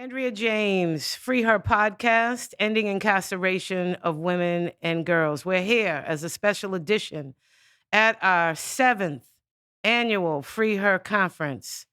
Andrea James, FreeHer podcast, Ending Incarceration of Women and Girls. We're here as a special edition at our 7th annual FreeHer conference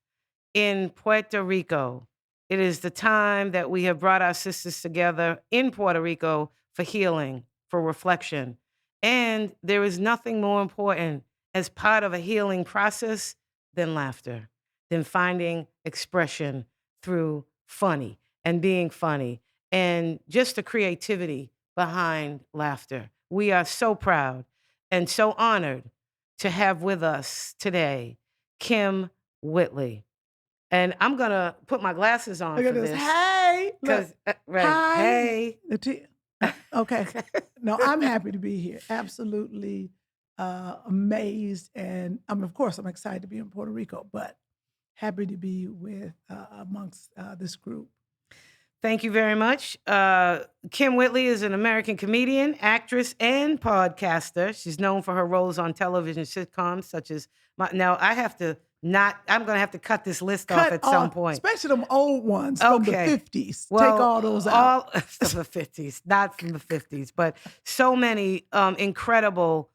in Puerto Rico. It is the time that we have brought our sisters together in Puerto Rico for healing, for reflection. And there is nothing more important as part of a healing process than laughter, than finding expression through funny and being funny and just the creativity behind laughter. We are so proud and so honored to have with us today Kym Whitley. And I'm gonna put my glasses on Look for at this. this. Hey, look. Right. Hi. Hey. Okay. No, I'm happy to be here. Absolutely amazed. And of course, I'm excited to be in Puerto Rico, but happy to be with amongst this group. Thank you very much. Kym Whitley is an American comedian, actress, and podcaster. She's known for her roles on television sitcoms such as now I have to not. I'm going to have to cut this list off at some point. Especially them old ones from the 50s. Well, take all those out. All from the 50s, not from the 50s, but so many incredible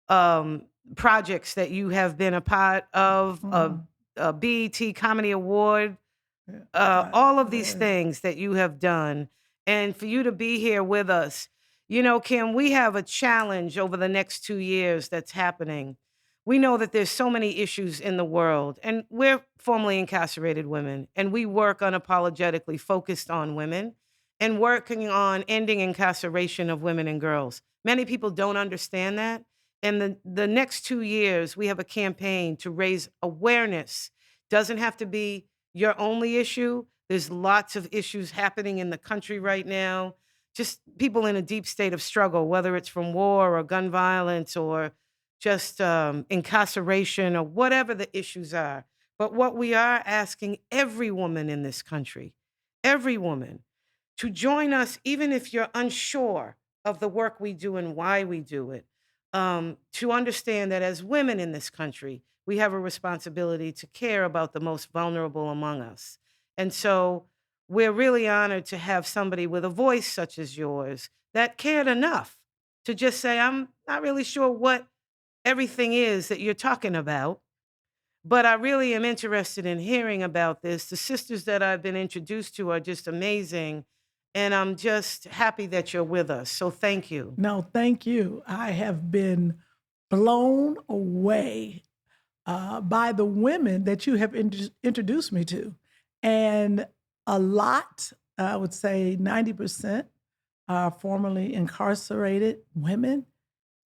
projects that you have been a part of. A BET Comedy Award. All of these things that you have done, and for you to be here with us. You know, Kym, we have a challenge over the next 2 years that's happening. We know that there's so many issues in the world, and we're formerly incarcerated women, and we work unapologetically focused on women and working on ending incarceration of women and girls. Many people don't understand that. And the next 2 years, we have a campaign to raise awareness. Doesn't have to be your only issue. There's lots of issues happening in the country right now. Just people in a deep state of struggle, whether it's from war or gun violence or just incarceration or whatever the issues are. But what we are asking every woman in this country, every woman, to join us, even if you're unsure of the work we do and why we do it, to understand that as women in this country, we have a responsibility to care about the most vulnerable among us. And so we're really honored to have somebody with a voice such as yours that cared enough to just say, I'm not really sure what everything is that you're talking about, but I really am interested in hearing about this. The sisters that I've been introduced to are just amazing, and I'm just happy that you're with us. So thank you. No, thank you. I have been blown away by the women that you have introduced me to. And a lot, I would say 90%, are formerly incarcerated women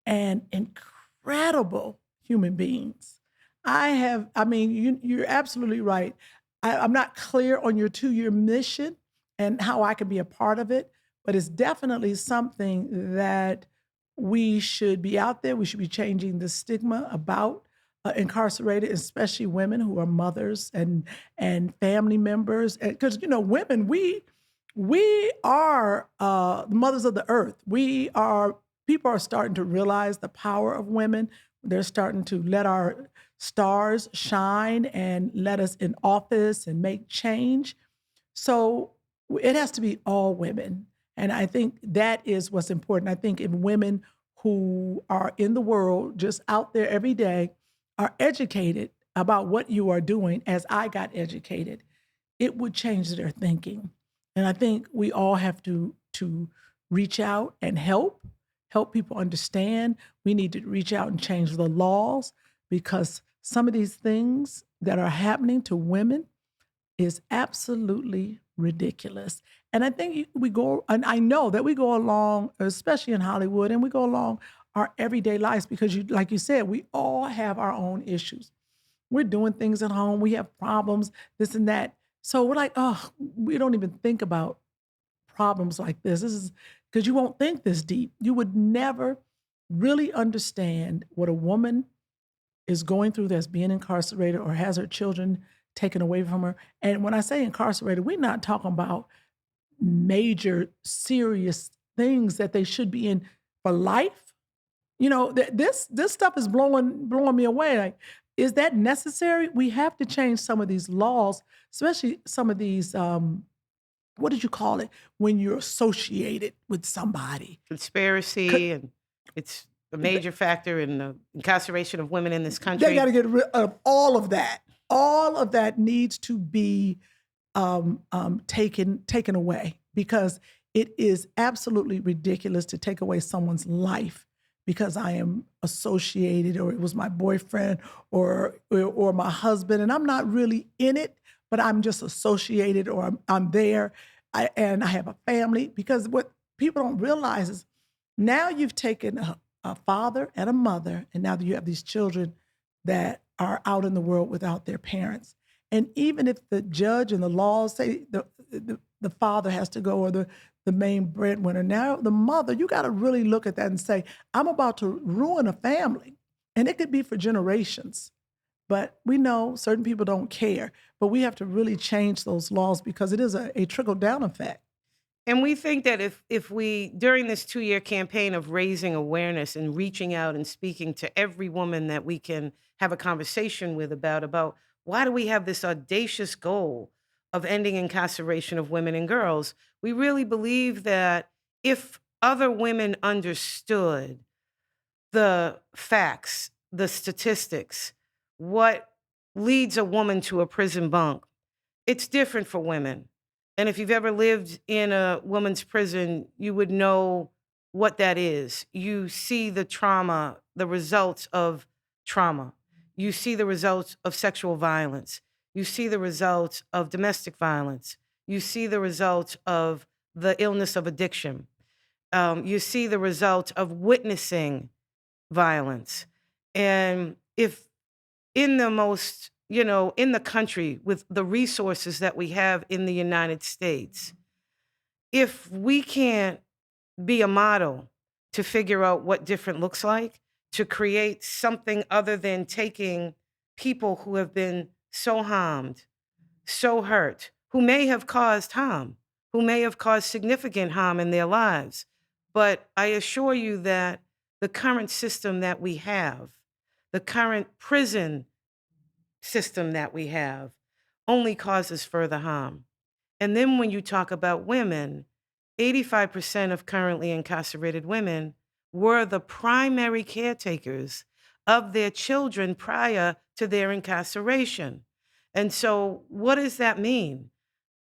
and incredible human beings. You're absolutely right. I'm not clear on your 2-year mission and how I can be a part of it, but it's definitely something that we should be out there. We should be changing the stigma about incarcerated, especially women who are mothers and family members. Because women, we are the mothers of the earth. People are starting to realize the power of women. They're starting to let our stars shine and let us in office and make change. So it has to be all women. And I think that is what's important. I think if women who are in the world, just out there every day, are educated about what you are doing, as I got educated, it would change their thinking. And I think we all have to reach out and help people understand. We need to reach out and change the laws, because some of these things that are happening to women is absolutely ridiculous. And I think and I know that we go along, especially in Hollywood, and we go along our everyday lives because, like you said, we all have our own issues. We're doing things at home. We have problems, this and that. So we're like, oh, we don't even think about problems like this. This is because you won't think this deep. You would never really understand what a woman is going through that's being incarcerated or has her children taken away from her. And when I say incarcerated, we're not talking about major, serious things that they should be in for life. This stuff is blowing me away. Like, is that necessary? We have to change some of these laws, especially some of these what did you call it when you're associated with somebody? Conspiracy, and it's a major factor in the incarceration of women in this They country. got to get rid of all of that. All of that needs to be taken away, because it is absolutely ridiculous to take away someone's life because I am associated, or it was my boyfriend or my husband, and I'm not really in it, but I'm just associated, or I'm there, and I have a family. Because what people don't realize is now you've taken a father and a mother, and now you have these children that are out in the world without their parents. And even if the judge and the laws say the father has to go, or the main breadwinner, now the mother, you got to really look at that and say, I'm about to ruin a family. And it could be for generations. But we know certain people don't care. But we have to really change those laws, because it is a trickle-down effect. And we think that if we, during this 2-year campaign of raising awareness and reaching out and speaking to every woman that we can have a conversation with about why do we have this audacious goal of ending incarceration of women and girls, we really believe that if other women understood the facts, the statistics, what leads a woman to a prison bunk, it's different for women. And if you've ever lived in a woman's prison, you would know what that is. You see the trauma, the results of trauma. You see the results of sexual violence. You see the results of domestic violence. You see the results of the illness of addiction. You see the result of witnessing violence. And if in the most, in the country with the resources that we have in the United States, if we can't be a model to figure out what different looks like, to create something other than taking people who have been so harmed, so hurt, who may have caused harm, who may have caused significant harm in their lives. But I assure you that the current system that we have, the current prison system that we have, only causes further harm. And then when you talk about women, 85% of currently incarcerated women were the primary caretakers of their children prior to their incarceration. And so what does that mean?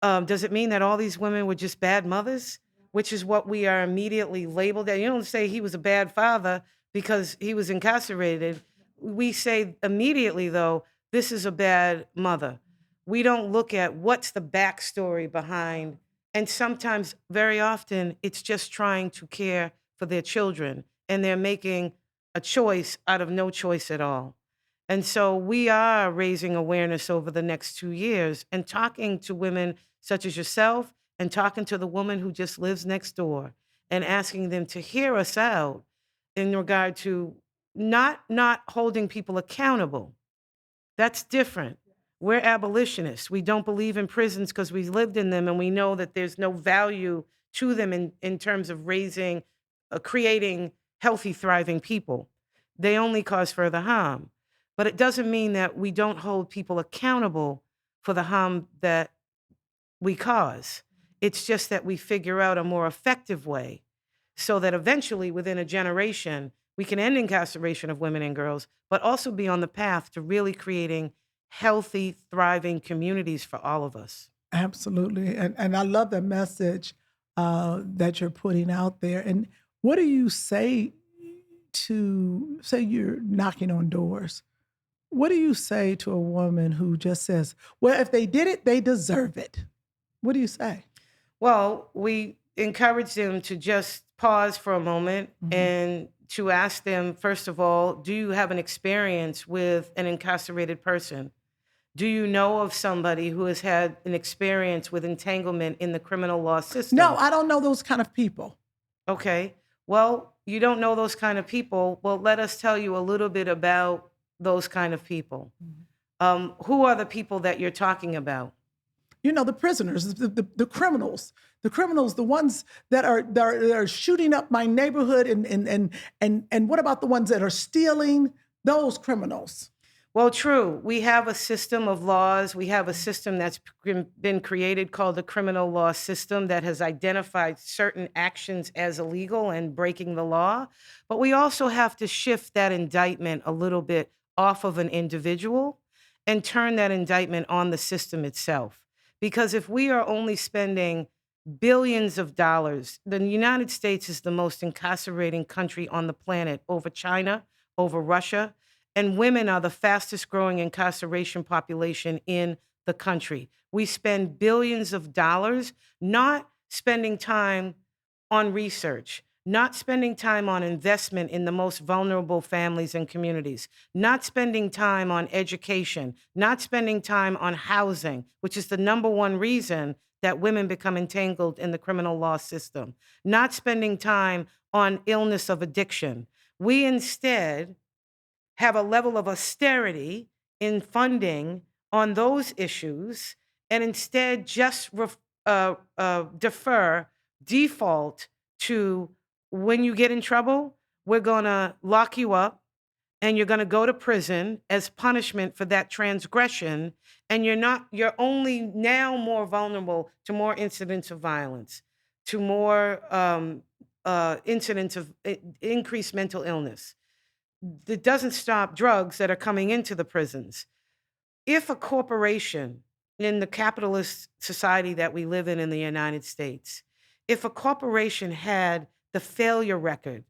Does it mean that all these women were just bad mothers, which is what we are immediately labeled at? You don't say he was a bad father because he was incarcerated. We say immediately, though, this is a bad mother. We don't look at what's the backstory behind, and sometimes, very often, it's just trying to care for their children, and they're making a choice out of no choice at all. And so we are raising awareness over the next 2 years and talking to women such as yourself, and talking to the woman who just lives next door, and asking them to hear us out in regard to not holding people accountable. That's different. We're abolitionists. We don't believe in prisons because we lived in them, and we know that there's no value to them in terms of raising, creating healthy, thriving people. They only cause further harm. But it doesn't mean that we don't hold people accountable for the harm that we cause. It's just that we figure out a more effective way so that eventually, within a generation, we can end incarceration of women and girls, but also be on the path to really creating healthy, thriving communities for all of us. Absolutely. And I love the message that you're putting out there. And what do you say to, say you're knocking on doors? What do you say to a woman who just says, well, if they did it, they deserve it? What do you say? Well, we encourage them to just pause for a moment and to ask them, first of all, do you have an experience with an incarcerated person? Do you know of somebody who has had an experience with entanglement in the criminal law system? No, I don't know those kind of people. Okay. Well, you don't know those kind of people. Well, let us tell you a little bit about those kind of people. Who are the people that you're talking about? You know, the prisoners, the criminals, the ones that are shooting up my neighborhood, and what about the ones that are stealing? Those criminals. Well, true. We have a system of laws. We have a system that's been created called the criminal law system that has identified certain actions as illegal and breaking the law. But we also have to shift that indictment a little bit off of an individual and turn that indictment on the system itself. Because if we are only spending billions of dollars, the United States is the most incarcerating country on the planet over China, over Russia, and women are the fastest growing incarceration population in the country. We spend billions of dollars not spending time on research, not spending time on investment in the most vulnerable families and communities, not spending time on education, not spending time on housing, which is the number one reason that women become entangled in the criminal law system, not spending time on illness of addiction. We instead have a level of austerity in funding on those issues and instead just defer, default to when you get in trouble, we're going to lock you up and you're going to go to prison as punishment for that transgression. And you're only now more vulnerable to more incidents of violence, to more incidents of increased mental illness. It doesn't stop drugs that are coming into the prisons. If a corporation in the capitalist society that we live in the United States, if a corporation had the failure record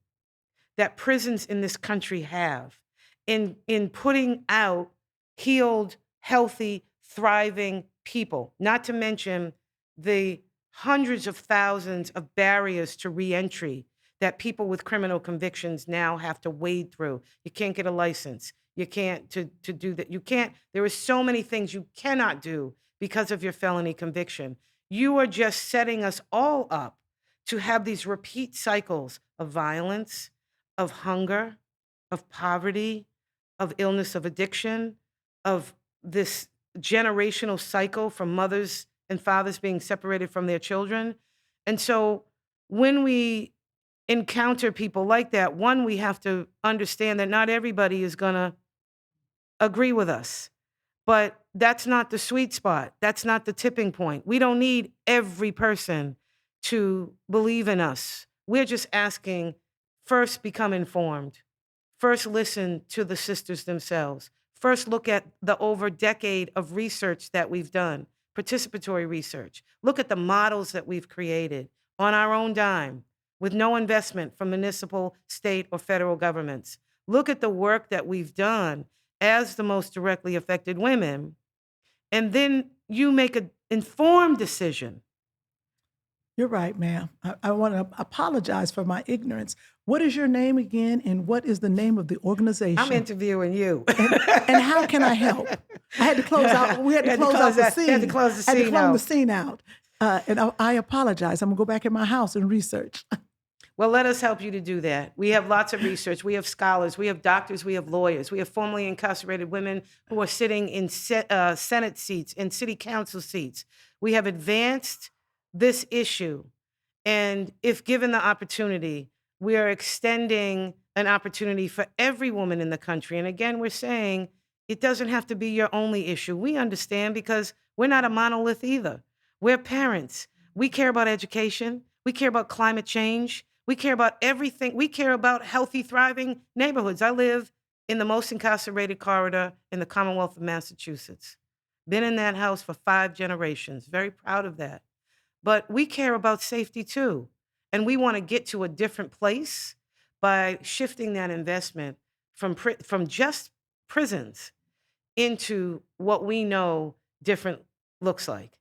that prisons in this country have in putting out healed, healthy, thriving people, not to mention the hundreds of thousands of barriers to reentry that people with criminal convictions now have to wade through. You can't get a license. You can't to do that. You can't, there are so many things you cannot do because of your felony conviction. You are just setting us all up to have these repeat cycles of violence, of hunger, of poverty, of illness of addiction, of this generational cycle from mothers and fathers being separated from their children. And so when we encounter people like that, one, we have to understand that not everybody is going to agree with us. But that's not the sweet spot. That's not the tipping point. We don't need every person to believe in us. We're just asking, first, become informed. First, listen to the sisters themselves. First, look at the over decade of research that we've done, participatory research. Look at the models that we've created on our own dime with no investment from municipal, state, or federal governments. Look at the work that we've done as the most directly affected women, and then you make an informed decision. You're right, ma'am. I want to apologize for my ignorance. What is your name again, and what is the name of the organization? I'm interviewing you. And how can I help? I had to close out. We had to close out the scene. You had to close the scene I had to close out. the scene out. And I apologize. I'm gonna go back in my house and research. Well, let us help you to do that. We have lots of research. We have scholars. We have doctors. We have lawyers. We have formerly incarcerated women who are sitting in Senate seats, in city council seats. We have advanced this issue. And if given the opportunity, we are extending an opportunity for every woman in the country. And again, we're saying it doesn't have to be your only issue. We understand because we're not a monolith either. We're parents. We care about education. We care about climate change. We care about everything. We care about healthy, thriving neighborhoods. I live in the most incarcerated corridor in the Commonwealth of Massachusetts. Been in that house for 5 generations. Very proud of that. But we care about safety too. And we want to get to a different place by shifting that investment from just prisons into what we know different looks like.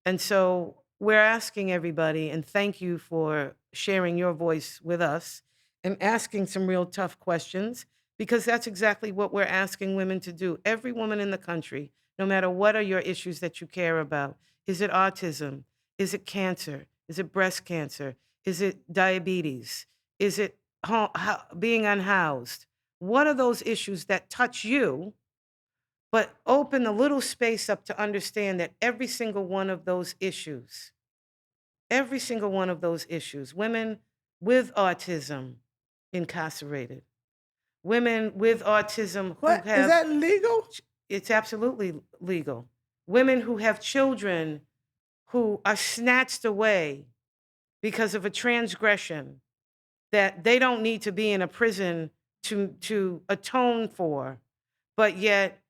And so we're asking everybody, and thank you for sharing your voice with us and asking some real tough questions, because that's exactly what we're asking women to do. Every woman in the country, no matter what are your issues that you care about. Is it autism? Is it cancer? Is it breast cancer? Is it diabetes? Is it being unhoused? What are those issues that touch you? But open a little space up to understand that every single one of those issues, women with autism incarcerated, women with autism who What? Is have, that legal? it's absolutely legal. Women who have children who are snatched away because of a transgression that they don't need to be in a prison to atone for, but yet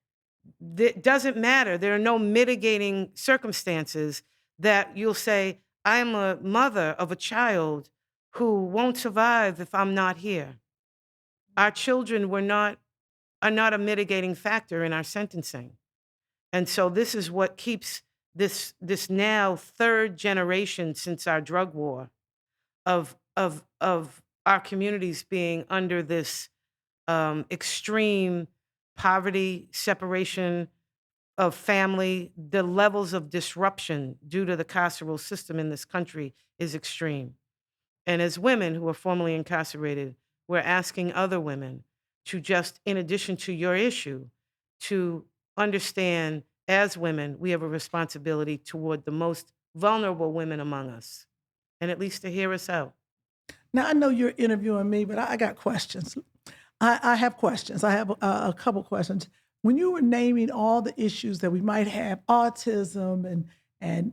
it doesn't matter. There are no mitigating circumstances that you'll say, I'm a mother of a child who won't survive if I'm not here. Our children are not a mitigating factor in our sentencing. And so this is what keeps this now third generation since our drug war of our communities being under this extreme poverty, separation of family. The levels of disruption due to the carceral system in this country is extreme. And as women who are formerly incarcerated, we're asking other women to just, in addition to your issue, to understand as women, we have a responsibility toward the most vulnerable women among us, and at least to hear us out. Now I know you're interviewing me, but I got questions. I have questions. I have a couple questions. When you were naming all the issues that we might have, autism and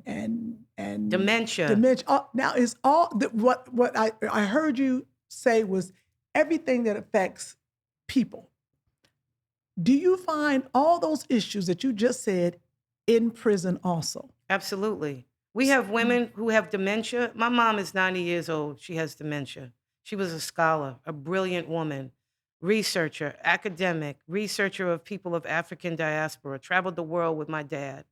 Dementia. dementia. Now is what I heard you say was everything that affects people. Do you find all those issues that you just said in prison also? Absolutely. We have women who have dementia. My mom is 90 years old. She has dementia. She was a scholar, a brilliant woman, researcher, academic, researcher of people of African diaspora, traveled the world with my dad.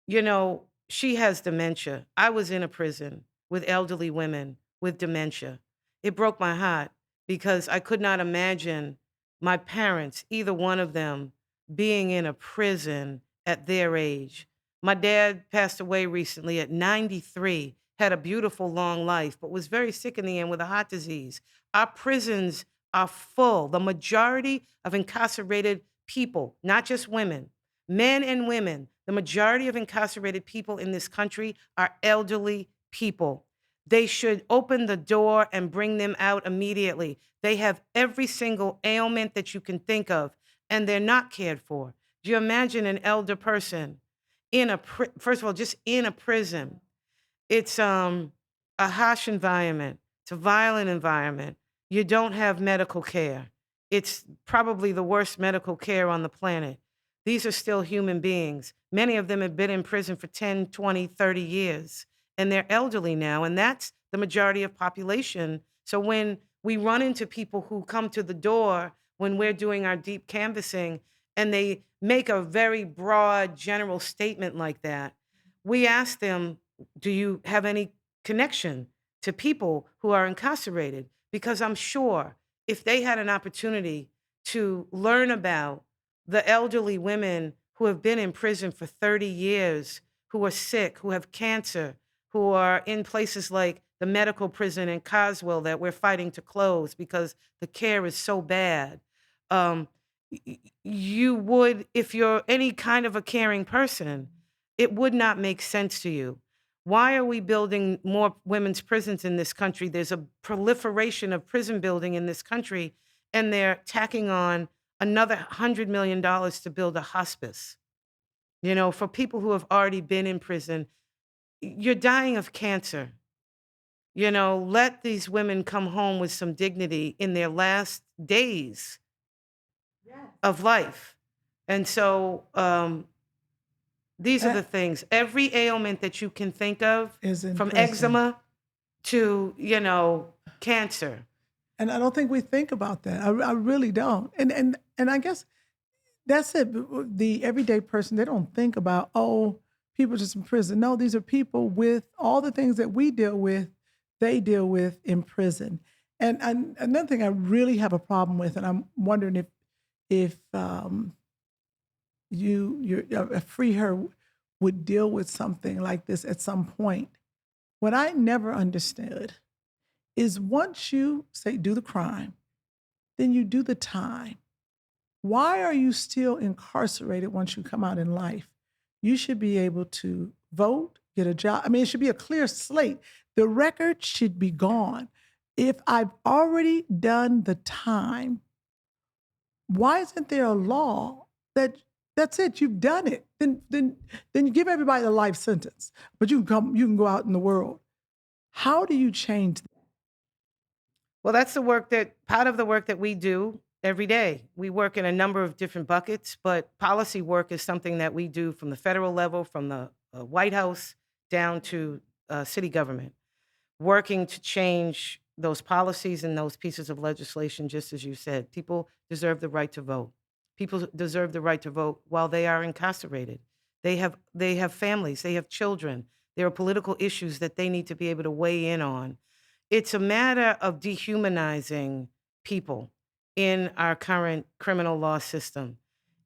You know, she has dementia. I was in a prison with elderly women with dementia. It broke my heart because I could not imagine my parents, either one of them, being in a prison at their age. My dad passed away recently at 93, had a beautiful long life, but was very sick in the end with a heart disease. Our prisons are full. The majority of incarcerated people, not just women, men and women, the majority of incarcerated people in this country are elderly people. They should open the door and bring them out immediately. They have every single ailment that you can think of, and they're not cared for. Do you imagine an elder person in first of all, just in a prison? It's a harsh environment. It's a violent environment. You don't have medical care. It's probably the worst medical care on the planet. These are still human beings. Many of them have been in prison for 10, 20, 30 years, and they're elderly now, and that's the majority of population. So when we run into people who come to the door when we're doing our deep canvassing and they make a very broad general statement like that, we ask them, do you have any connection to people who are incarcerated? Because I'm sure if they had an opportunity to learn about the elderly women who have been in prison for 30 years, who are sick, who have cancer, who are in places like the medical prison in Coswell that we're fighting to close because the care is so bad. Um, you would, if you're any kind of a caring person, it would not make sense to you. Why are we building more women's prisons in this country? There's a proliferation of prison building in this country, and they're tacking on another $100 million to build a hospice. You know, for people who have already been in prison, you're dying of cancer. You know, let these women come home with some dignity in their last days of life. And so these are the things. Every ailment that you can think of, Is in from prison. eczema to, you know, cancer. And I don't think we think about that. I really don't. And I guess that's it. The everyday person, they don't think about, oh, people just in prison. No, these are people with all the things that we deal with, they deal with in prison. And another thing I really have a problem with, and I'm wondering if you're a FreeHer would deal with something like this at some point. What I never understood is once you say do the crime, then you do the time. Why are you still incarcerated once you come out in life? You should be able to vote, get a job. I mean, it should be a clear slate. The record should be gone. If I've already done the time, why isn't there a law that's it? You've done it. Then you give everybody a life sentence, but you can go out in the world. How do you change that? Well, that's part of the work that we do every day. We work in a number of different buckets, but policy work is something that we do from the federal level, from the White House down to city government, working to change those policies and those pieces of legislation, just as you said. People deserve the right to vote. People deserve the right to vote while they are incarcerated. They have families, they have children. There are political issues that they need to be able to weigh in on. It's a matter of dehumanizing people in our current criminal law system.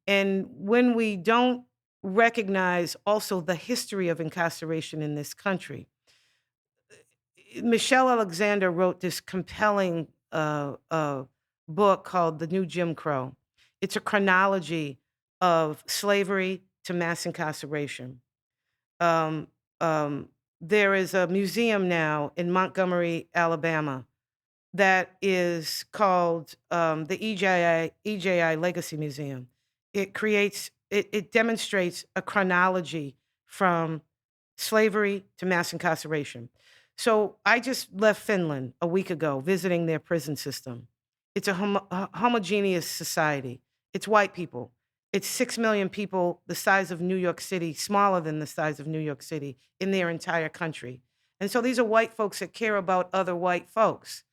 And when we don't recognize also the history of incarceration in this country, Michelle Alexander wrote this compelling book called The New Jim Crow. It's a chronology of slavery to mass incarceration. Um, there is a museum now in Montgomery, Alabama, that is called the EJI Legacy Museum. It demonstrates a chronology from slavery to mass incarceration. So I just left Finland a week ago visiting their prison system. It's a homogeneous society. It's white people. It's 6 million people, the size of New York City, smaller than the size of New York City in their entire country. And so these are white folks that care about other white folks.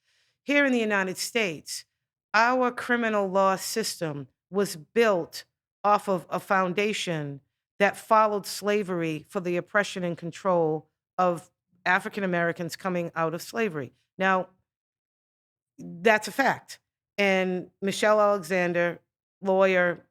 Here in the United States, our criminal law system was built off of a foundation that followed slavery for the oppression and control of African Americans coming out of slavery. Now, that's a fact. And Michelle Alexander, lawyer,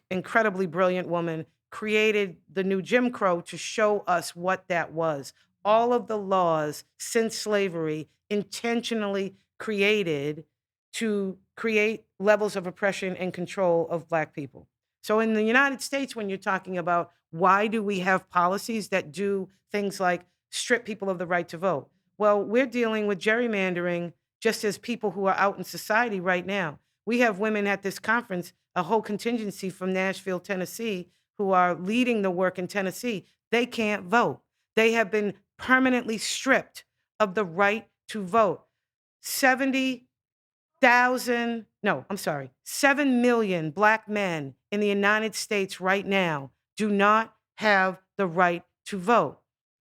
incredibly brilliant woman, created the new Jim Crow to show us what that was. All of the laws since slavery intentionally created to create levels of oppression and control of Black people. So in the United States, when you're talking about why do we have policies that do things like strip people of the right to vote? Well, we're dealing with gerrymandering just as people who are out in society right now. We have women at this conference, a whole contingency from Nashville, Tennessee, who are leading the work in Tennessee. They can't vote. They have been permanently stripped of the right to vote. 7 million Black men in the United States right now do not have the right to vote.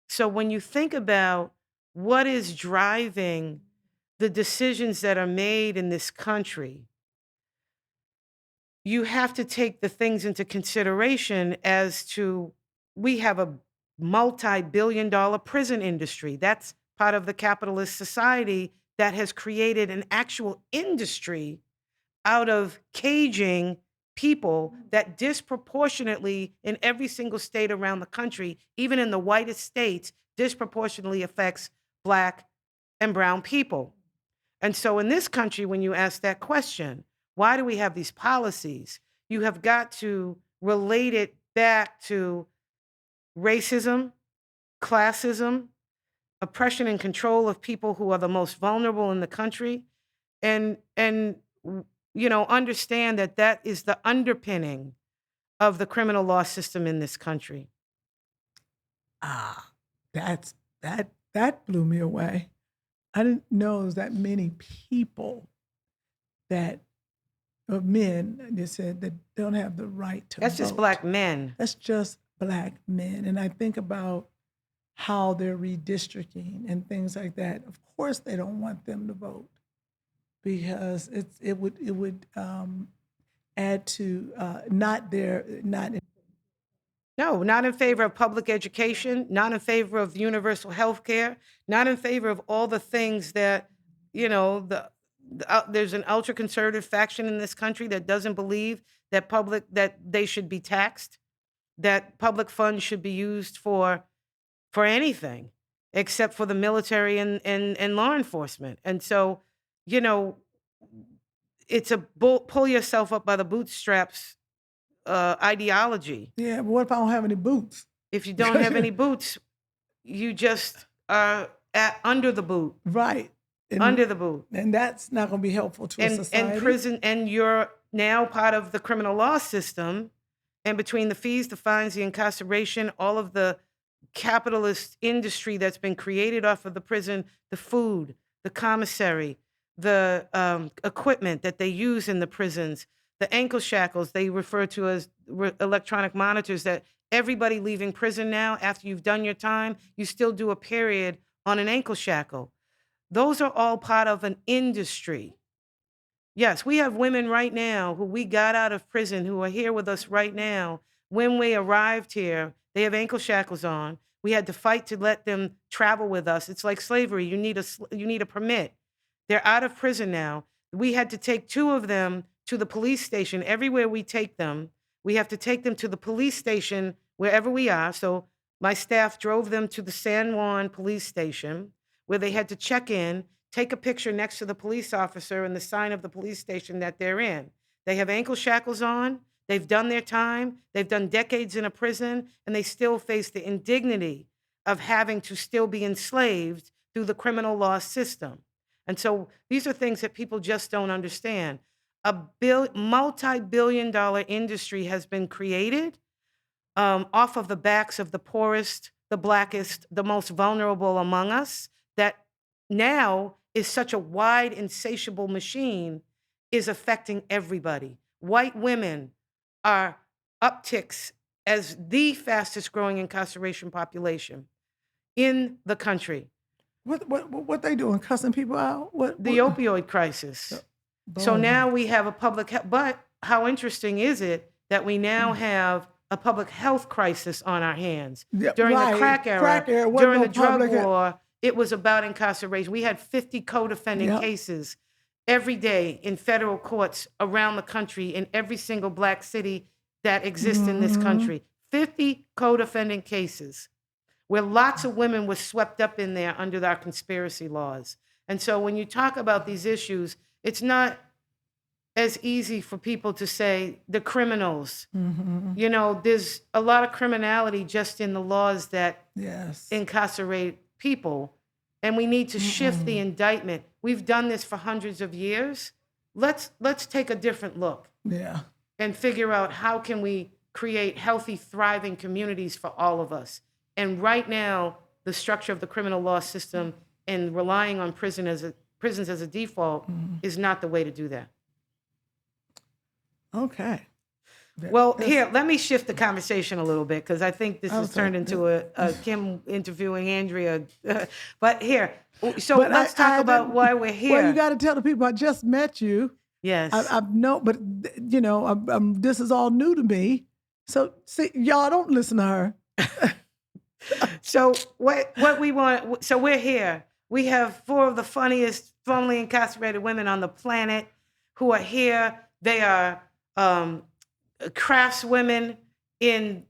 So when you think about what is driving the decisions that are made in this country, you have to take the things into consideration as to we have a multi-billion-dollar prison industry. That's part of the capitalist society that has created an actual industry out of caging people that disproportionately in every single state around the country, even in the whitest states, disproportionately affects Black and brown people. And so in this country, when you ask that question, why do we have these policies? You have got to relate it back to racism, classism, oppression and control of people who are the most vulnerable in the country, and understand that that is the underpinning of the criminal law system in this country. Ah, that blew me away. I didn't know there was that many people that of men, they said, that don't have the right to That's just vote. Black men. That's just Black men. And I think about how they're redistricting and things like that. Of course, they don't want them to vote because it would add to not. No, not in favor of public education, not in favor of universal health care, not in favor of all the things that, there's an ultra conservative faction in this country that doesn't believe that they should be taxed, that public funds should be used for anything except for the military and law enforcement. And so, you know, it's a pull yourself up by the bootstraps ideology. Yeah, but what if I don't have any boots? If you don't have any boots, you just are under the boot, Right. And, under the boot. and that's not going to be helpful to a society. And prison, and you're now part of the criminal law system, and between the fees, the fines, the incarceration, all of the capitalist industry that's been created off of the prison, the food, the commissary, the equipment that they use in the prisons, the ankle shackles they refer to as electronic monitors that everybody leaving prison now, after you've done your time, you still do a period on an ankle shackle. Those are all part of an industry. Yes, we have women right now who we got out of prison who are here with us right now. When we arrived here, they have ankle shackles on. We had to fight to let them travel with us. It's like slavery. You need a permit. They're out of prison now. We had to take 2 of them to the police station. Everywhere we take them, we have to take them to the police station wherever we are. So my staff drove them to the San Juan police station where they had to check in, take a picture next to the police officer and the sign of the police station that they're in. They have ankle shackles on. They've done their time. They've done decades in a prison, and they still face the indignity of having to still be enslaved through the criminal law system. And so these are things that people just don't understand. A multi-billion-dollar industry has been created off of the backs of the poorest, the blackest, the most vulnerable among us, that now is such a wide, insatiable machine, is affecting everybody. White women are upticks as the fastest growing incarceration population in the country. What they doing? Cussing people out? The opioid crisis. So now we have a public health, but how interesting is it that we now have a public health crisis on our hands? During the crack era, during the drug war, it was about incarceration. We had 50 co-defendant cases every day in federal courts around the country in every single black city that exists in this country. 50 co-defendant cases where lots of women were swept up in there under our conspiracy laws. And so when you talk about these issues, it's not as easy for people to say the criminals. You know, there's a lot of criminality just in the laws that incarcerate people, and we need to shift the indictment. We've done this for hundreds of years. Let's take a different look. And figure out how can we create healthy, thriving communities for all of us. And right now, the structure of the criminal law system and relying on prisons as a default is not the way to do that. Okay. Well, here, let me shift the conversation a little bit because I think this has turned into a Kym interviewing Andrea. But here, so let's talk about why we're here. Well, you got to tell the people I just met you. Yes. I know, but you know, this is all new to me. So see, y'all don't listen to her. So what we want, so we're here. We have 4 of the funniest formerly incarcerated women on the planet who are here. They are craftswomen in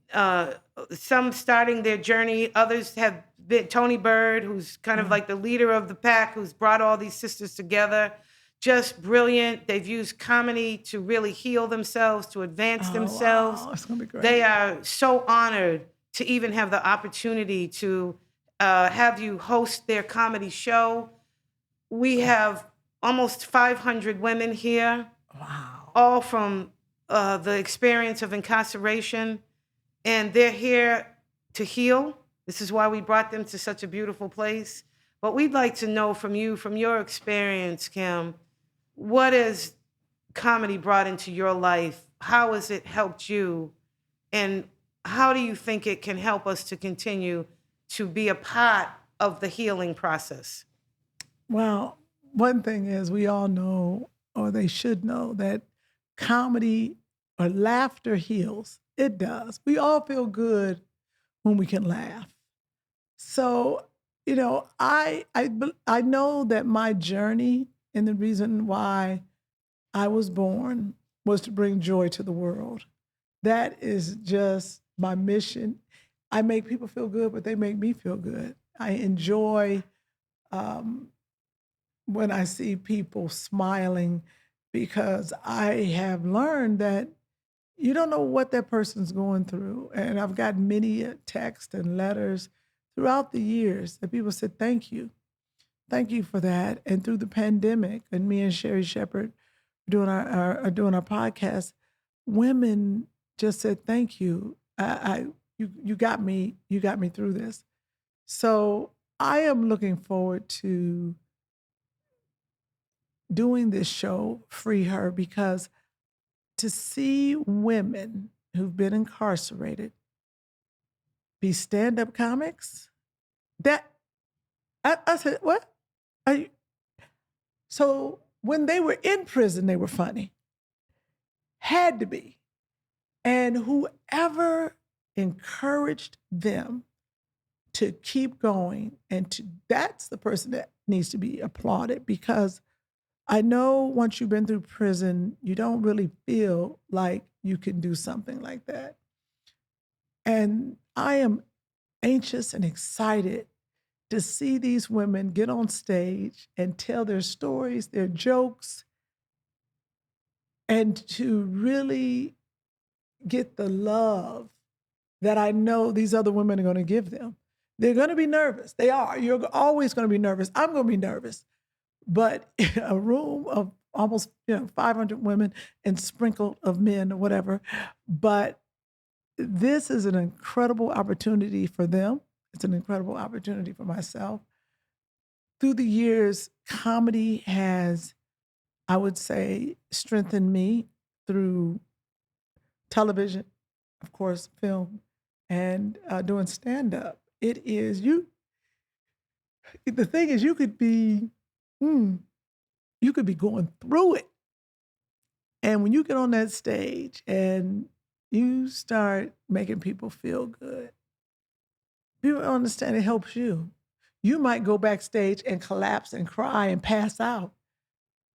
some starting their journey. Others have been Tony Bird, who's kind of like the leader of the pack, who's brought all these sisters together. Just brilliant. They've used comedy to really heal themselves, to advance themselves. Wow. It's gonna be great. They are so honored to even have the opportunity to have you host their comedy show. We have almost 500 women here. Wow. All from the experience of incarceration, and they're here to heal. This is why we brought them to such a beautiful place. But we'd like to know from you, from your experience, Kym, what has comedy brought into your life? How has it helped you? And how do you think it can help us to continue to be a part of the healing process? Well, one thing is we all know, or they should know, that comedy or laughter heals. It does. We all feel good when we can laugh. So, you know, I know that my journey and the reason why I was born was to bring joy to the world. That is just my mission. I make people feel good, but they make me feel good. I enjoy when I see people smiling, because I have learned that you don't know what that person's going through. And I've got many texts and letters throughout the years that people said, thank you. Thank you for that. And through the pandemic, and me and Sherry Shepherd doing our podcast, women just said, "Thank you. You got me. You got me through this." So I am looking forward to doing this show, FreeHer, because to see women who've been incarcerated be stand-up comics, that I said, "What?" I, so when they were in prison, they were funny. Had to be. And whoever encouraged them to keep going that's the person that needs to be applauded, because I know once you've been through prison, you don't really feel like you can do something like that. And I am anxious and excited to see these women get on stage and tell their stories, their jokes, and to really get the love that I know these other women are going to give them. They're going to be nervous. They are. You're always going to be nervous. I'm going to be nervous. But a room of almost 500 women and sprinkled of men or whatever. But this is an incredible opportunity for them. It's an incredible opportunity for myself. Through the years, comedy has, I would say, strengthened me through television, of course, film, and doing stand up. It is the thing is, mm, you could be going through it. And when you get on that stage and you start making people feel good, people understand it helps you. You might go backstage and collapse and cry and pass out,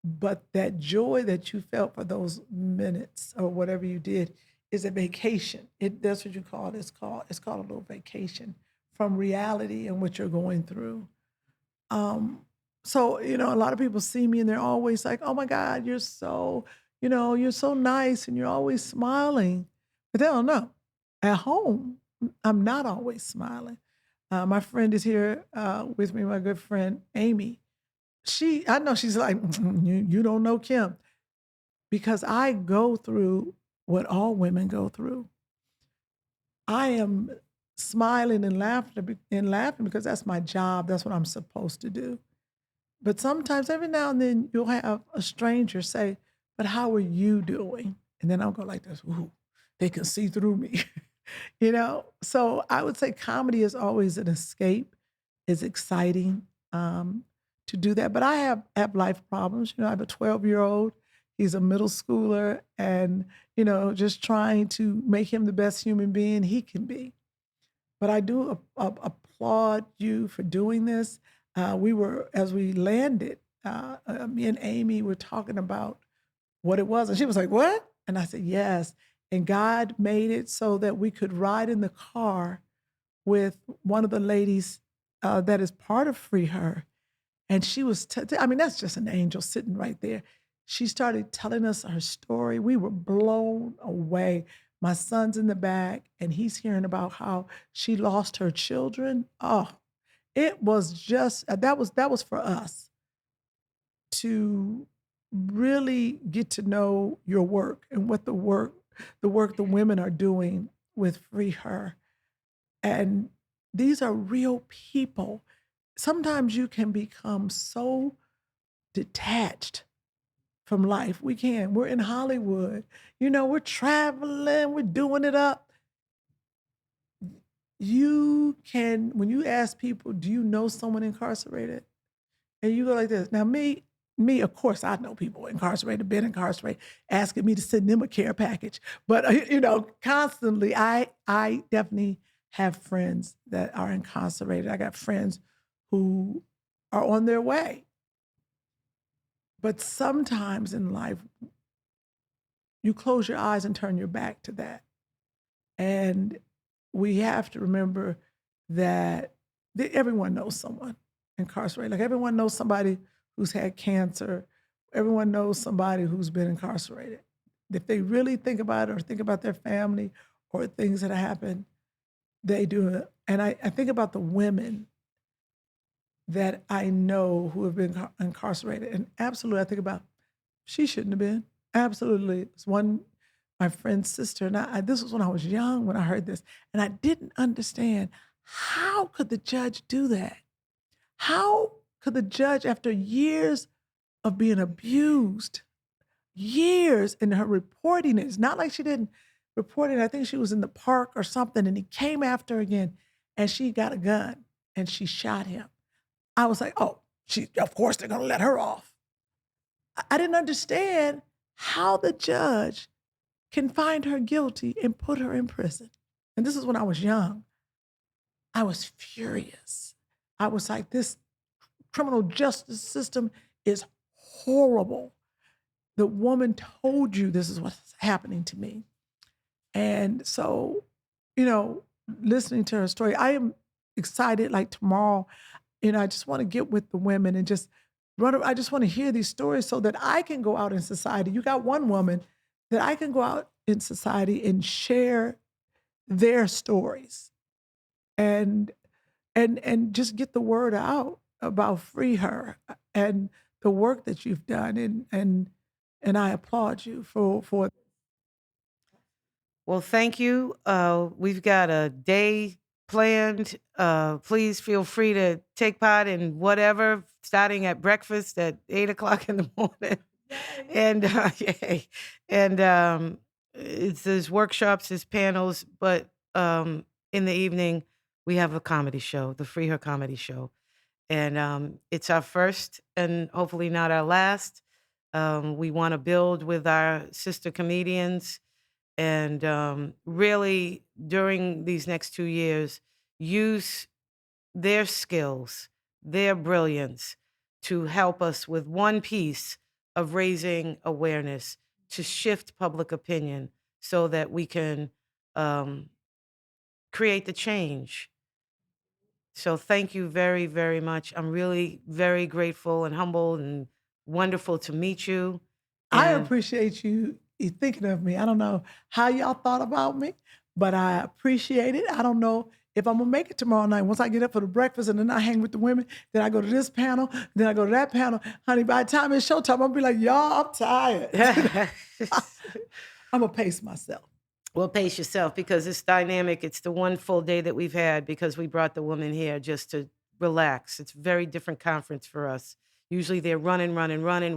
but that joy that you felt for those minutes or whatever you did is a vacation. That's what you call it. It's called a little vacation from reality and what you're going through. So, a lot of people see me and they're always like, "Oh my God, you're so nice and you're always smiling." But they don't know. At home, I'm not always smiling. My friend is here with me, my good friend Amy. I know she's like, you don't know Kym, because I go through what all women go through. I am smiling and laughing because that's my job. That's what I'm supposed to do. But sometimes, every now and then, you'll have a stranger say, "But how are you doing?" And then I'll go like this, "Ooh, they can see through me." So I would say comedy is always an escape. It's exciting to do that. But I have life problems. I have a 12-year-old. He's a middle schooler, and just trying to make him the best human being he can be. But I do applaud you for doing this. As we landed, me and Amy were talking about what it was. And she was like, "What?" And I said, "Yes." And God made it so that we could ride in the car with one of the ladies that is part of FreeHer. And she was, I mean, that's just an angel sitting right there. She started telling us her story. We were blown away. My son's in the back and he's hearing about how she lost her children. Oh, it was just, that was for us to really get to know your work and what the women are doing with FreeHer. And these are real people. Sometimes you can become so detached from life. We can. We're in Hollywood. We're traveling, we're doing it up. You can, when you ask people, "Do you know someone incarcerated?" And you go like this. Now, me, of course, I know people incarcerated, been incarcerated, asking me to send them a care package. But constantly, I definitely have friends that are incarcerated. I got friends who are on their way. But sometimes in life, you close your eyes and turn your back to that. And we have to remember that everyone knows someone incarcerated. Like, everyone knows somebody who's had cancer. Everyone knows somebody who's been incarcerated. If they really think about it or think about their family or things that happen, they do it. And I think about the women that I know who have been incarcerated. And absolutely, I think about She shouldn't have been. Absolutely. It's one, my friend's sister, and this was when I was young when I heard this, and I didn't understand how could the judge do that? How could the judge, after years of being abused, years in her reporting it, it's not like she didn't report it. I think she was in the park or something, and he came after her again, and she got a gun and she shot him. I was like, oh, of course they're gonna let her off. I didn't understand how the judge can find her guilty and put her in prison. And this is when I was young. I was furious. I was like, this criminal justice system is horrible. The woman told you this is what's happening to me. And so, listening to her story, I am excited. Like tomorrow, I just want to get with the women and just I just want to hear these stories so that I can go out in society. You got one woman that I can go out in society and share their stories and just get the word out about FreeHer and the work that you've done. And I applaud you for. Well, thank you. We've got a day planned. Please feel free to take part in whatever, starting at breakfast at 8 o'clock in the morning. And yay. And there's workshops, there's panels, but in the evening we have a comedy show, the FreeHer Comedy Show, and it's our first and hopefully not our last. We want to build with our sister comedians and really during these next 2 years use their skills, their brilliance to help us with one piece of raising awareness to shift public opinion so that we can create the change. So thank you very, very much. I'm really very grateful and humbled and wonderful to meet you. I And appreciate you thinking of me. I don't know how y'all thought about me, but I appreciate it. I don't know if I'm gonna make it tomorrow night. Once I get up for the breakfast and then I hang with the women, then I go to this panel, then I go to that panel. Honey, by the time it's showtime, I'll be like, y'all, I'm tired. I'm gonna pace myself. well, pace yourself because it's dynamic. It's the one full day that we've had because we brought the women here just to relax. It's a very different conference for us. Usually they're running,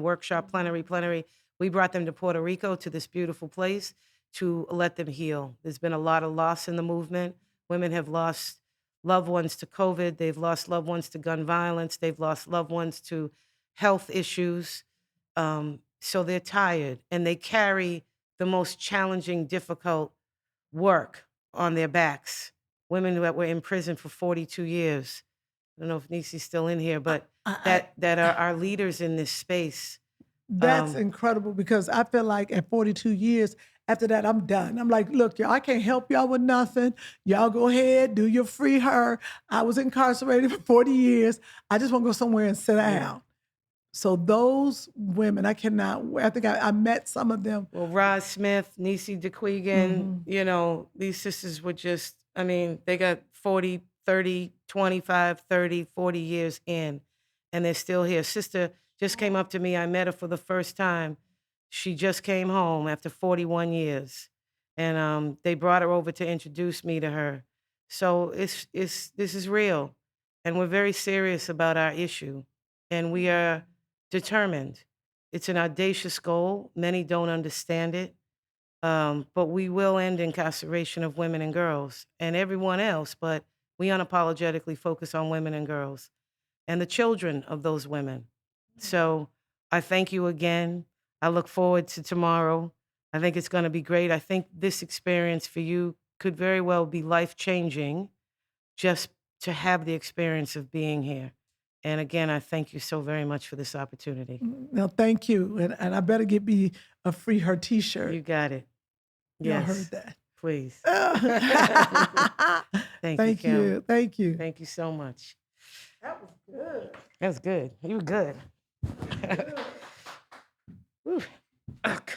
workshop, plenary. We brought them to Puerto Rico to this beautiful place to let them heal. There's been a lot of loss in the movement. Women have lost loved ones to COVID. They've lost loved ones to gun violence. They've lost loved ones to health issues. So they're tired and they carry the most challenging, difficult work on their backs. Women that were in prison for 42 years. I don't know if Nisi's still in here, but that are our leaders in this space. That's incredible because I feel like at 42 years, after that, I'm done. I'm like, look, y'all, I can't help y'all with nothing. Y'all go ahead, do your FreeHer. I was incarcerated for 40 years. I just want to go somewhere and sit down. So those women, I cannot, I think I met some of them. Well, Roz Smith, Nisi DeQuegan, these sisters were just, they got 40, 30, 25, 30, 40 years in, and they're still here. Sister just came up to me. I met her for the first time. She just came home after 41 years, and they brought her over to introduce me to her. So this is real, and we're very serious about our issue, and we are determined. It's an audacious goal. Many don't understand it, but we will end incarceration of women and girls and everyone else, but we unapologetically focus on women and girls and the children of those women. So I thank you again. I look forward to tomorrow. I think it's going to be great. I think this experience for you could very well be life-changing just to have the experience of being here. And again, I thank you so very much for this opportunity. No, thank you. And I better get me a FreeHer t-shirt. You got it. Y'all Yes. heard that. Please. Thank Kym. you. Thank you. Thank you so much. That was good. That was good. You were good. Whew. Oh, God.